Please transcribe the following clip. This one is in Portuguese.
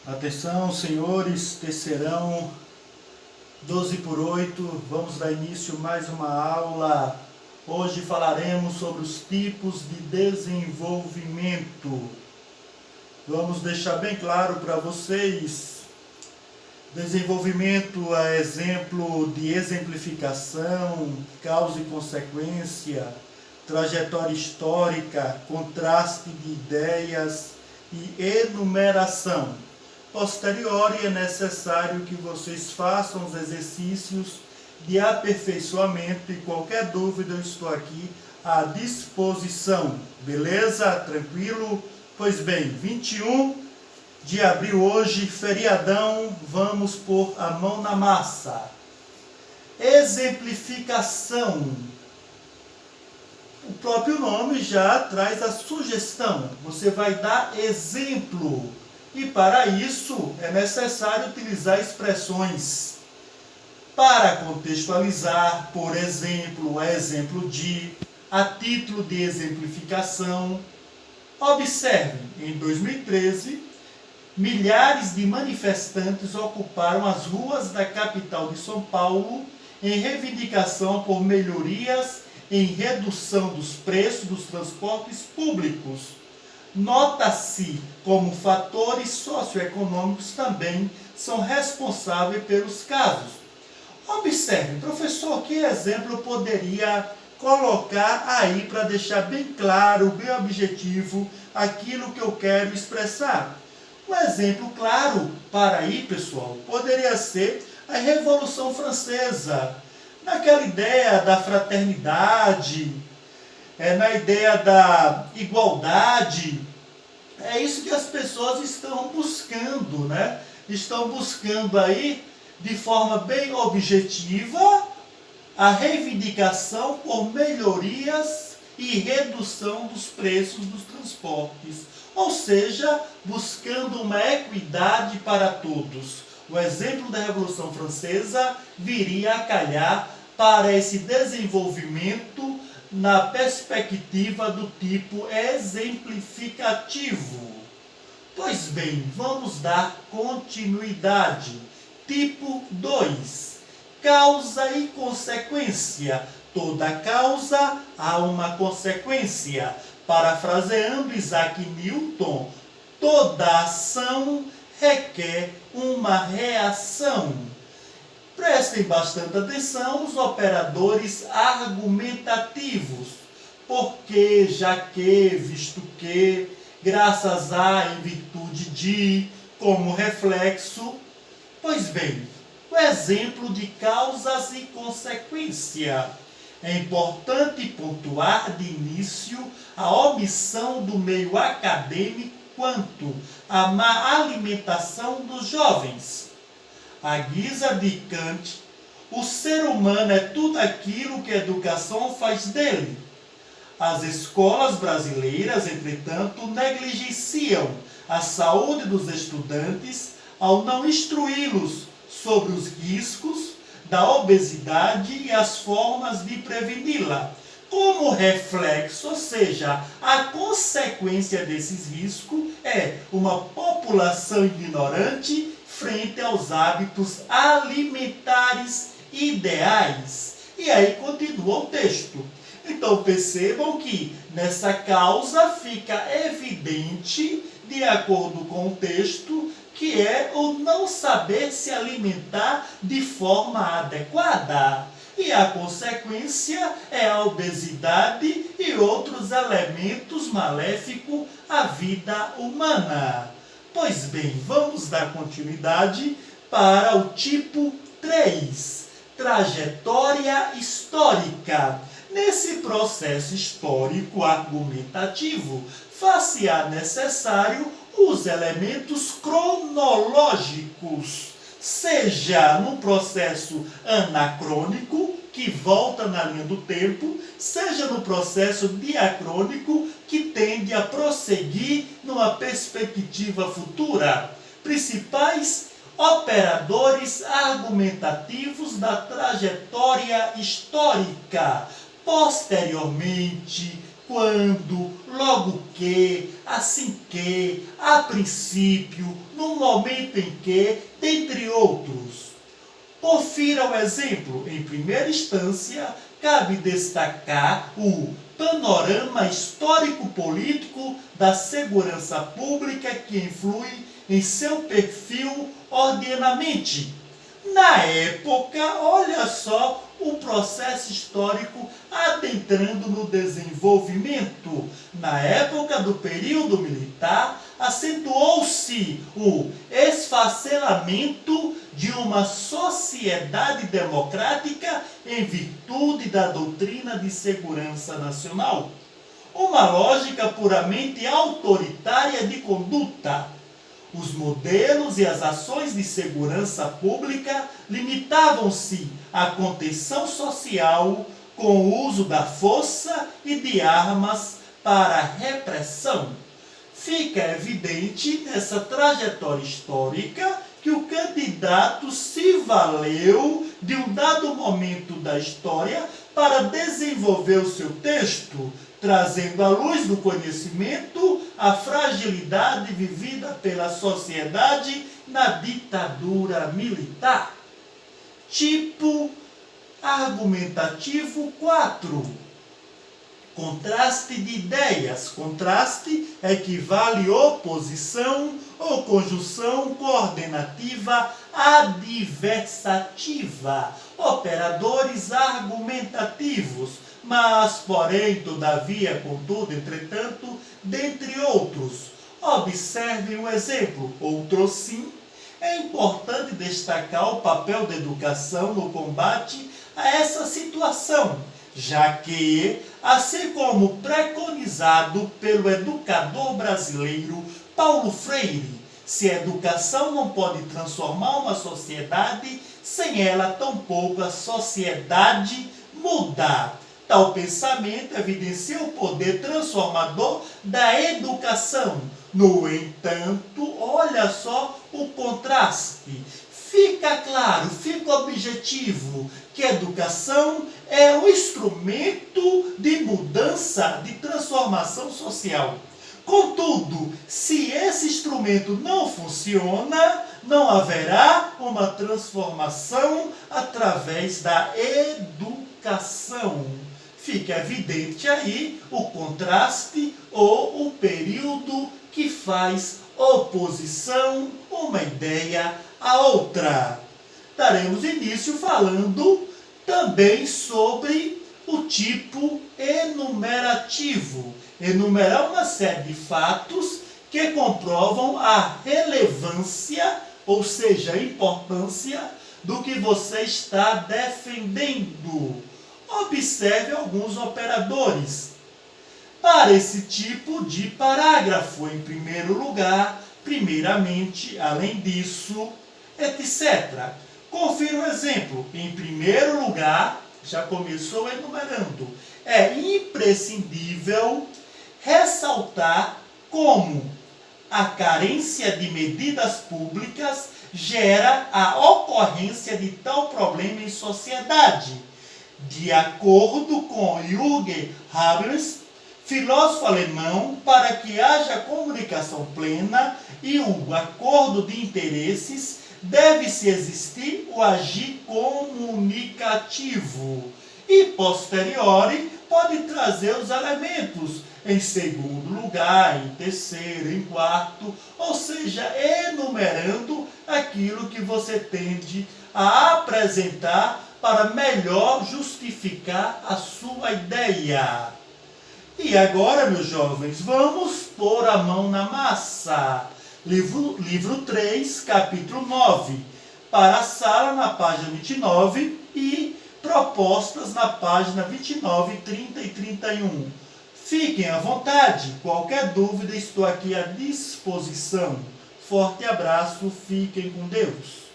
Atenção, senhores, terceirão, 12/8, vamos dar início a mais uma aula. Hoje falaremos sobre os tipos de desenvolvimento. Vamos deixar bem claro para vocês, desenvolvimento é exemplo de exemplificação, causa e consequência, trajetória histórica, contraste de ideias e enumeração. Posteriori é necessário que vocês façam os exercícios de aperfeiçoamento e qualquer dúvida eu estou aqui à disposição. Beleza? Tranquilo? Pois bem, 21 de abril hoje, feriadão, vamos pôr a mão na massa. Exemplificação. O próprio nome já traz a sugestão. Você vai dar exemplo. E para isso é necessário utilizar expressões para contextualizar, por exemplo, a exemplo de, a título de exemplificação. Observem, em 2013, milhares de manifestantes ocuparam as ruas da capital de São Paulo em reivindicação por melhorias em redução dos preços dos transportes públicos. Nota-se como fatores socioeconômicos também são responsáveis pelos casos. Observe, professor, que exemplo eu poderia colocar aí para deixar bem claro, bem objetivo, aquilo que eu quero expressar? Um exemplo claro para aí, pessoal, poderia ser a Revolução Francesa. Naquela ideia da fraternidade, na ideia da igualdade, é isso que as pessoas estão buscando, né? Estão buscando aí, de forma bem objetiva, a reivindicação por melhorias e redução dos preços dos transportes. Ou seja, buscando uma equidade para todos. O exemplo da Revolução Francesa viria a calhar para esse desenvolvimento na perspectiva do tipo exemplificativo. Pois bem, vamos dar continuidade. Tipo 2. Causa e consequência. Toda causa há uma consequência. Parafraseando Isaac Newton, toda ação requer uma reação. Prestem bastante atenção os operadores argumentativos. Porque, já que, visto que, graças a, em virtude de, como reflexo. Pois bem, o exemplo de causas e consequência. É importante pontuar de início a omissão do meio acadêmico quanto à má alimentação dos jovens. À guisa de Kant, o ser humano é tudo aquilo que a educação faz dele. As escolas brasileiras, entretanto, negligenciam a saúde dos estudantes ao não instruí-los sobre os riscos da obesidade e as formas de preveni-la. Como reflexo, ou seja, a consequência desses riscos é uma população ignorante frente aos hábitos alimentares ideais. E aí continua o texto. Então percebam que nessa causa fica evidente, de acordo com o texto, que é o não saber se alimentar de forma adequada. E a consequência é a obesidade e outros elementos maléficos à vida humana. Pois bem, vamos dar continuidade para o tipo 3, trajetória histórica. Nesse processo histórico argumentativo, far-se-á necessário os elementos cronológicos, seja no processo anacrônico, que volta na linha do tempo, seja no processo diacrônico, que tende a prosseguir numa perspectiva futura. Principais operadores argumentativos da trajetória histórica. Posteriormente, quando, logo que, assim que, a princípio, no momento em que, dentre outros. Confira o exemplo. Em primeira instância, cabe destacar o panorama histórico-político da segurança pública que influi em seu perfil ordenamente. Na época, olha só o processo histórico adentrando no desenvolvimento. Na época do período militar, acentuou-se o esfacelamento de uma sociedade democrática em virtude da doutrina de segurança nacional. Uma lógica puramente autoritária de conduta. Os modelos e as ações de segurança pública limitavam-se à contenção social com o uso da força e de armas para a repressão. Fica evidente nessa trajetória histórica que o candidato se valeu de um dado momento da história para desenvolver o seu texto, trazendo à luz do conhecimento a fragilidade vivida pela sociedade na ditadura militar. Tipo argumentativo 4. Contraste de ideias. Contraste equivale oposição ou conjunção coordenativa adversativa. Operadores argumentativos, mas, porém, todavia, contudo, entretanto, dentre outros. Observe um exemplo. Outro sim. É importante destacar o papel da educação no combate a essa situação, já que, assim como preconizado pelo educador brasileiro Paulo Freire, se a educação não pode transformar uma sociedade, sem ela tampouco a sociedade muda. Tal pensamento evidencia o poder transformador da educação. No entanto, olha só o contraste. Fica claro, fica objetivo que a educação é um instrumento de mudança, de transformação social. Contudo, se esse instrumento não funciona, não haverá uma transformação através da educação. Fica evidente aí o contraste ou o período que faz oposição uma ideia à outra. Daremos início falando também sobre o tipo enumerativo. Enumerar uma série de fatos que comprovam a relevância, ou seja, a importância do que você está defendendo. Observe alguns operadores. Para esse tipo de parágrafo, em primeiro lugar, primeiramente, além disso, etc. Confira o exemplo. Em primeiro lugar, já começou enumerando. É imprescindível ressaltar como a carência de medidas públicas gera a ocorrência de tal problema em sociedade. De acordo com Jürgen Habermas, filósofo alemão, para que haja comunicação plena e o acordo de interesses, deve-se existir o agir comunicativo. E, posteriori, pode trazer os elementos em segundo lugar, em terceiro, em quarto, ou seja, enumerando aquilo que você tende a apresentar para melhor justificar a sua ideia. E agora, meus jovens, vamos pôr a mão na massa. Livro 3, capítulo 9. Para a sala, na página 29 e propostas na página 29, 30 e 31. Fiquem à vontade. Qualquer dúvida, estou aqui à disposição. Forte abraço, fiquem com Deus.